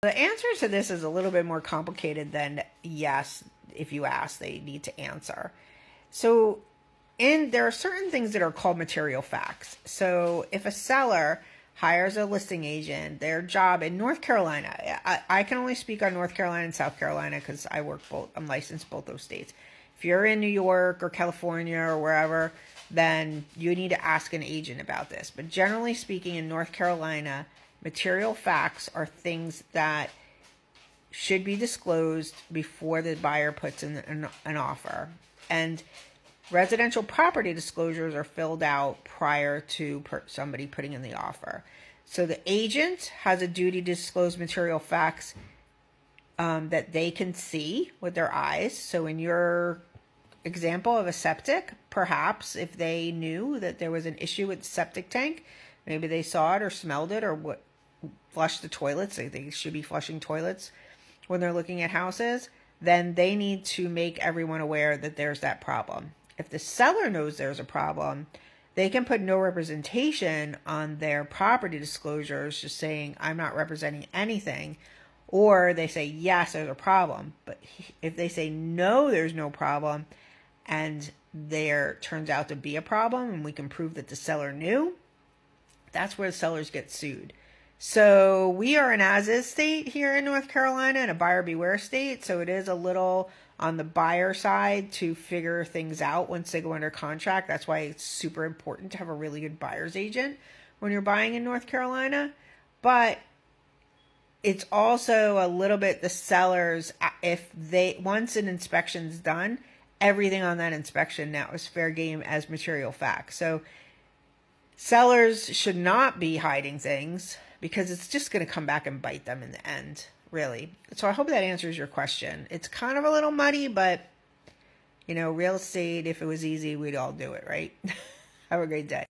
The answer to this is a little bit more complicated than yes, if you ask, they need to answer. So, there are certain things that are called material facts. So, if a seller hires a listing agent, their job in North Carolina, I can only speak on North Carolina and South Carolina because I'm licensed both those states. If you're in New York or California or wherever, then you need to ask an agent about this. But generally speaking, in North Carolina, material facts are things that should be disclosed before the buyer puts in an offer. And residential property disclosures are filled out prior to somebody putting in the offer. So the agent has a duty to disclose material facts that they can see with their eyes. So in your example of a septic, perhaps if they knew that there was an issue with the septic tank, maybe they saw it or smelled it or flushed the toilets, they should be flushing toilets when they're looking at houses, then they need to make everyone aware that there's that problem. If the seller knows there's a problem, they can put no representation on their property disclosures, just saying, I'm not representing anything. Or they say, yes, there's a problem. But if they say, no, there's no problem, and there turns out to be a problem, and we can prove that the seller knew, that's where the sellers get sued. So we are an as-is state here in North Carolina and a buyer beware state. So it is a little on the buyer side to figure things out once they go under contract. That's why it's super important to have a really good buyer's agent when you're buying in North Carolina. But it's also a little bit the sellers, if once an inspection's done, everything on that inspection now is fair game as material facts. So sellers should not be hiding things because it's just going to come back and bite them in the end, really. So I hope that answers your question. It's kind of a little muddy, but, real estate, if it was easy, we'd all do it, right? Have a great day.